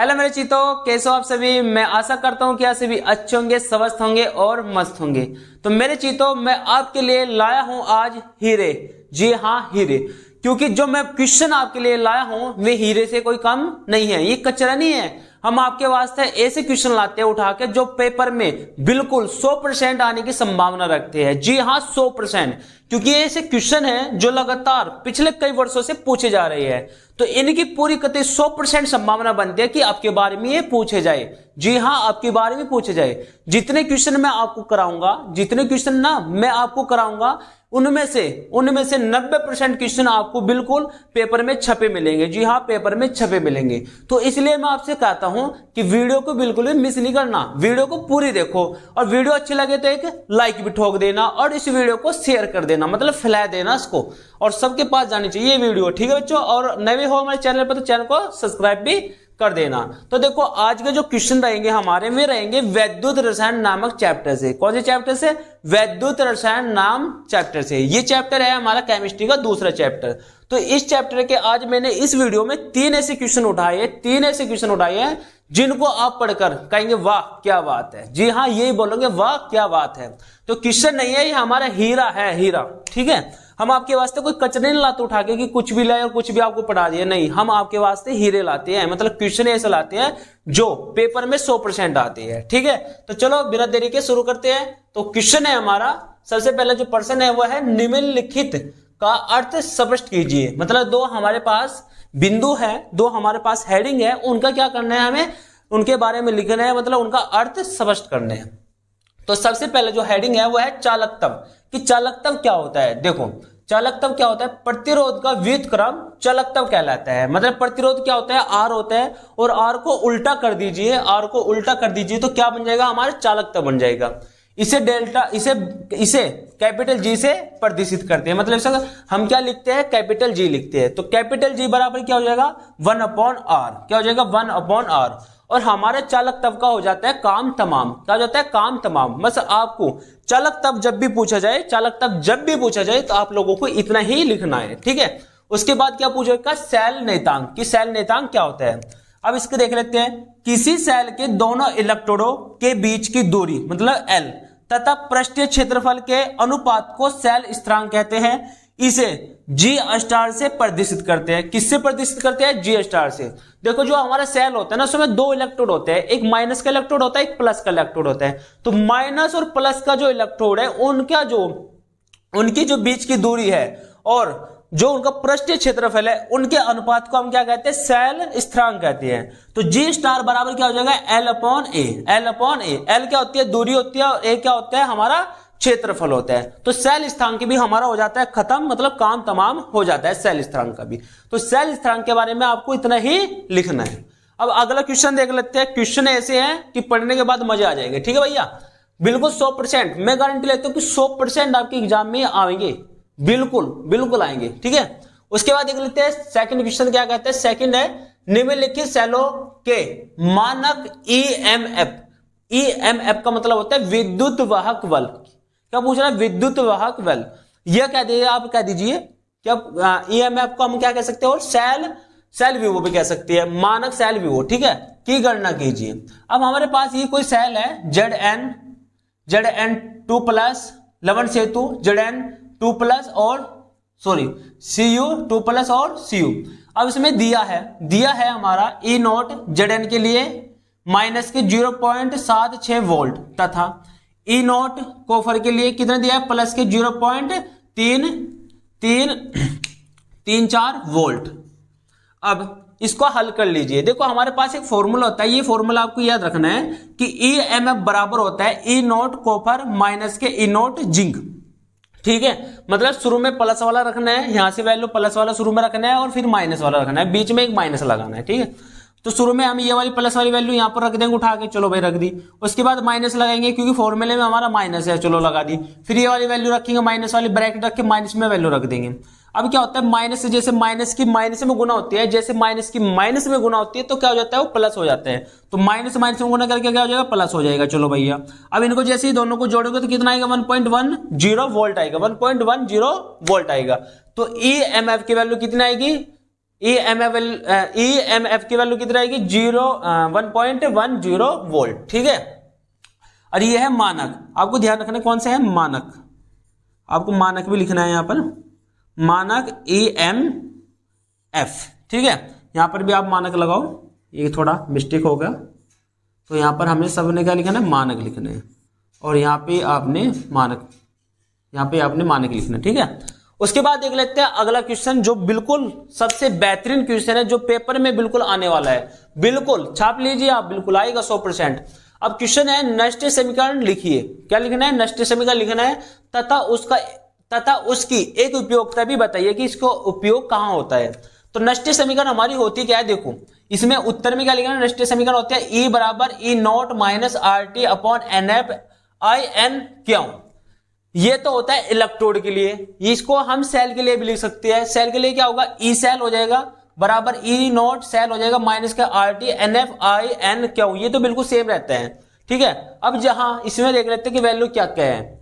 Hello मेरे चीतो, कैसे हो आप सभी। मैं आशा करता हूं कि आप सभी अच्छे होंगे, स्वस्थ होंगे और मस्त होंगे। तो मेरे चीतो, मैं आपके लिए लाया हूं आज हीरे। जी हाँ, हीरे। क्योंकि जो मैं क्वेश्चन आपके लिए लाया हूं वे हीरे से कोई कम नहीं है, ये कचरा नहीं है। हम आपके वास्ते ऐसे क्वेश्चन लाते हैं उठा के जो पेपर में बिल्कुल 100% आने की संभावना रखते हैं। जी हाँ, 100%। क्योंकि ये ऐसे क्वेश्चन हैं जो लगातार पिछले कई वर्षों से पूछे जा रहे हैं, तो इनकी पूरी कतई 100% संभावना बनती है कि आपके बारे में ये पूछे जाए। जी हाँ, आपके बारे में पूछे जाए। जितने क्वेश्चन मैं आपको कराऊंगा, जितने क्वेश्चन ना मैं आपको कराऊंगा, उनमें से 90% क्वेश्चन आपको बिल्कुल पेपर में छपे मिलेंगे। जी हाँ, पेपर में छपे मिलेंगे। तो इसलिए मैं आपसे कहता हूं कि वीडियो को बिल्कुल भी मिस नहीं करना, वीडियो को पूरी देखो। और वीडियो अच्छी लगे तो एक लाइक भी ठोक देना और इस वीडियो को शेयर कर देना, मतलब फैला देना इसको, और सबके पास जानी चाहिए ये वीडियो। ठीक है बच्चों, और नए हो हमारे चैनल पर तो चैनल को सब्सक्राइब भी कर देना। तो देखो, आज के जो क्वेश्चन रहेंगे हमारे में रहेंगे वैद्युत रसायन नामक चैप्टर से। कौन से चैप्टर से? वैद्युत रसायन नाम चैप्टर से। ये चैप्टर है हमारा केमिस्ट्री का दूसरा चैप्टर। तो इस चैप्टर के आज मैंने इस वीडियो में तीन ऐसे क्वेश्चन उठाए हैं जिनको आप पढ़कर कहेंगे वाह क्या बात है। जी हाँ, यही बोलोगे वाह क्या बात है। तो क्वेश्चन नहीं है, ये हमारा हीरा है, हीरा। ठीक है, हम आपके वास्ते कोई कचरे नहीं लाते उठा के कि कुछ भी लाए और कुछ भी आपको पढ़ा दिया। नहीं, हम आपके वास्ते हीरे लाते हैं, मतलब क्वेश्चन ऐसे लाते हैं जो पेपर में 100% आते हैं। ठीक है, तो चलो बिना देरी के शुरू करते हैं। तो क्वेश्चन है हमारा, सबसे पहले जो प्रश्न है वो है निम्नलिखित का अर्थ स्पष्ट कीजिए। मतलब दो हमारे पास बिंदु है, दो हमारे पास हेडिंग है, उनका क्या करना है, हमें उनके बारे में लिखना है, मतलब उनका अर्थ स्पष्ट करने हैं। तो सबसे पहले जो हेडिंग है वो है चालकत्व। कि चालकत्व क्या होता है? देखो, चालकत्व क्या होता है? प्रतिरोध का व्युत्क्रम चालकत्व कहलाता है। मतलब प्रतिरोध क्या होता है? आर होता है, और आर को उल्टा कर दीजिए, आर को उल्टा कर दीजिए तो क्या बन जाएगा? हमारा चालकत्व बन जाएगा। इसे डेल्टा, इसे कैपिटल जी से प्रदर्शित करते हैं। मतलब इसे हम क्या लिखते हैं? कैपिटल जी लिखते हैं। तो कैपिटल जी बराबर क्या हो जाएगा? 1/r। क्या हो जाएगा? 1/r। और हमारे चालक तब का हो जाता है काम तमाम। क्या हो जाता है? काम तमाम। बस आपको चालक तब जब भी पूछा जाए, चालक तब जब भी पूछा जाए तो आप लोगों को इतना ही लिखना है। ठीक है, उसके बाद क्या पूछेगा? सेल नेतांक। कि सेल नेतांक क्या होता है? अब इसको देख लेते हैं। किसी सेल के दोनों इलेक्ट्रोडों के बीच की दूरी मतलब L तथा पृष्ठीय क्षेत्रफल के अनुपात को सेल स्थिरांक कहते हैं। इसे G स्टार से प्रदर्शित करते हैं। किससे प्रदर्शित करते हैं? G स्टार से। देखो, जो हमारा सेल होता है ना, उसमें दो इलेक्ट्रोड होते हैं, एक माइनस का इलेक्ट्रोड होता है, एक प्लस का इलेक्ट्रोड होता है। तो माइनस और प्लस का जो इलेक्ट्रोड है उनकी जो बीच की दूरी है और जो उनका पृष्ठीय क्षेत्रफल है, उनके अनुपात को हम क्या कहते हैं? सेल स्थिरांक कहते हैं। तो G स्टार बराबर क्या हो जाएगा? L/A। L/A। L क्या होती है? दूरी होती है, और A क्या होता है? हमारा क्षेत्रफल होता है। तो सेल स्थिरांक भी हमारा हो जाता है खत्म, मतलब काम तमाम हो जाता है सेल स्थिरांक का भी। तो सेल स्थिरांक के बारे में आपको इतना ही लिखना है। अब अगला क्वेश्चन देख लेते हैं। क्वेश्चन ऐसे हैं कि पढ़ने के बाद मजे आ जाएंगे। ठीक है भैया, बिल्कुल 100%। मैं गारंटी लेता हूं कि 100% आपके एग्जाम में आएंगे, बिल्कुल आएंगे। ठीक है, उसके बाद देख लेते हैं सेकंड क्वेश्चन क्या कहते हैं। सेकंड है निम्नलिखित सेलों के मानक EMF का मतलब होता है विद्युत वाहक बल। क्या पूछ रहा है? विद्युत वाहक बल। यह कह दीजिए, आप कह दीजिए क्या EMF को हम क्या कह सकते हैं? और सेल विवो भी कह सकते हैं, मानक सेल विवो। ठीक है, की गणना कीजिए। अब हमारे पास ये कोई सेल है Zn2+, लवण सेतु Zn2+ और Cu2+ और Cu। अब इसमें दिया है हमारा E0 Zn के लिए माइनस के 0.76 वोल्ट तथा E0 कोफर के लिए कितना दिया है? प्लस के 0.334 वोल्ट। अब इसको हल कर लीजिए। देखो, हमारे पास एक फॉर्मूला होता है, ये फॉर्मूला आपको याद रखना है कि EMF बराबर होता है E0 कॉपर माइनस के E0 जिंक। ठीक है, मतलब शुरू में प्लस वाला रखना है, यहां से वैल्यू प्लस वाला शुरू में रखना है और फिर माइनस वाला रखना है, बीच में एक माइनस लगाना है। ठीक है, तो शुरू में हम ये वाली प्लस वाली वैल्यू यहां पर रख देंगे उठा के, चलो भाई रख दी। उसके बाद माइनस लगाएंगे क्योंकि फॉर्मूले में हमारा माइनस है, चलो लगा दी। फिर ये वाली वैल्यू रखेंगे, माइनस वाली ब्रैकेट रख के माइनस में वैल्यू रख देंगे। अब क्या होता है? माइनस से जैसे माइनस की माइनस में गुना होती है, जैसे माइनस की माइनस में गुना होती है तो क्या हो जाता है? वो प्लस हो जाता है। तो माइनस माइनस में गुना करके क्या हो जाएगा? प्लस हो जाएगा। चलो भैया, अब इनको जैसे ही दोनों को जोड़ोगे तो कितना आएगा? 1.10 वोल्ट आएगा। 1.10 वोल्ट आएगा। तो EMF की वैल्यू कितनी आएगी? EMF की वैल्यू कितनी रहेगी 1.10 वोल्ट, ठीक है। और ये है मानक, आपको ध्यान रखना कौन सा है मानक, आपको मानक भी लिखना है यहां पर, मानक EMF, ठीक है। यहां पर भी आप मानक लगाओ, ये थोड़ा मिस्टेक हो गया, तो यहां पर हमें सबने क्या लिखना है मानक लिखना है, और यहाँ पे आपने मानक लिखना है, ठीक है। उसके बाद देख लेते हैं अगला क्वेश्चन, जो बिल्कुल सबसे बेहतरीन क्वेश्चन है, जो पेपर में बिल्कुल आने वाला है, बिल्कुल छाप लीजिए आप, बिल्कुल आएगा 100%। अब क्वेश्चन है नष्ट समीकरण लिखिए, क्या लिखना है नष्ट समीकरण लिखना है, तथा उसकी एक उपयोगिता भी बताइए कि इसको उपयोग कहां होता है। तो नष्ट समीकरण हमारी होती क्या है, देखो इसमें उत्तर में क्या लिखना है, नष्ट समीकरण होता है E बराबर E0 minus RT upon NF IN क्यों। ये तो होता है इलेक्ट्रोड के लिए, इसको हम सेल के लिए भी लिख सकते हैं। सेल के लिए क्या होगा E सेल हो जाएगा बराबर E0 सेल हो जाएगा माइनस का RT NF IN क्यों, ये तो बिल्कुल सेम रहता है, ठीक है। अब जहां इसमें देख लेते हैं कि वैल्यू क्या क्या है।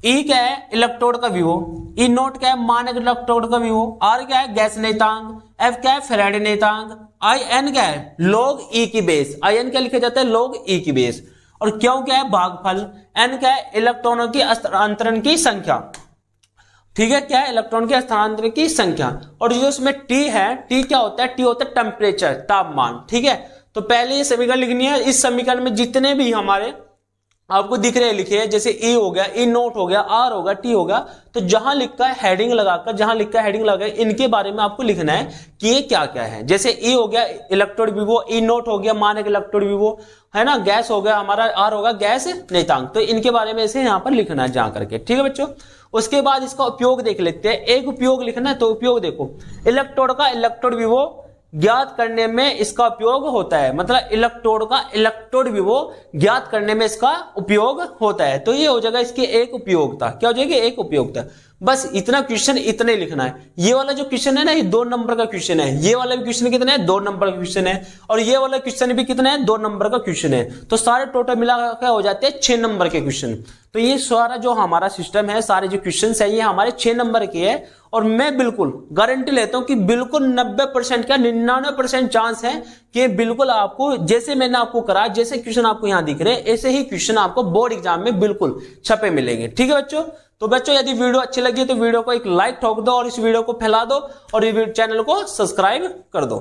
E क्या है इलेक्ट्रोड का विभव, E0 क्या है मानक इलेक्ट्रोड का विभव, R क्या है गैस नेतांक, F क्या है फैराडे नेतांक, IN क्या है log E की बेस, IN क्या लिखा जाता है log E की बेस, और क्यों क्या है भागफल, N क्या है इलेक्ट्रॉनों की स्थानांतरण की संख्या, ठीक है, क्या है इलेक्ट्रॉन के स्थानांतरण की संख्या। और जो इसमें T है, T क्या होता है, T होता है टेम्परेचर तापमान, ठीक है। तो पहले ये समीकरण लिखनी है, इस समीकरण में जितने भी हमारे आपको दिख रहे लिखे हैं, जैसे E हो गया E0 हो गया R होगा T होगा, तो जहां लिखा है हेडिंग लगाकर, जहां लिखा है हेडिंग लगाकर इनके बारे में आपको लिखना है कि ये क्या क्या है। जैसे E हो गया इलेक्ट्रोड विभव, E0 हो गया मानक इलेक्ट्रोड विभव, है ना, गैस हो गया हमारा, R होगा गैस नेतांक, तो इनके बारे में इसे यहाँ पर लिखना है जा करके, ठीक है बच्चों। उसके बाद इसका उपयोग देख लेते हैं, एक उपयोग लिखना है, तो उपयोग देखो इलेक्ट्रोड का इलेक्ट्रोड विभव ज्ञात करने में इसका उपयोग होता है, मतलब इलेक्ट्रोड का इलेक्ट्रोड विभव ज्ञात करने में इसका उपयोग होता है। तो ये हो जाएगा इसकी एक उपयोगिता, क्या हो जाएगी एक उपयोगिता। बस इतना क्वेश्चन इतने लिखना है। ये वाला जो क्वेश्चन है ना, ये 2 नंबर का क्वेश्चन है, ये वाला भी क्वेश्चन कितना है 2 नंबर का क्वेश्चन है, और ये वाला क्वेश्चन भी कितना है 2 नंबर का क्वेश्चन है। तो सारे टोटल मिला कर हो जाते हैं 6 नंबर के क्वेश्चन। तो ये सारा जो हमारा सिस्टम है, सारे जो क्वेश्चन है ये हमारे 6 नंबर के है, और मैं बिल्कुल गारंटी लेता हूं कि बिल्कुल 90% का 99% चांस है कि बिल्कुल आपको जैसे मैंने आपको करा, जैसे क्वेश्चन आपको यहां दिख रहे हैं, ऐसे ही क्वेश्चन आपको बोर्ड एग्जाम में बिल्कुल छपे मिलेंगे, ठीक है बच्चों। तो बच्चों यदि वीडियो अच्छी लगी तो वीडियो को एक लाइक ठोक दो, और इस वीडियो को फैला दो, और ये चैनल को सब्सक्राइब कर दो।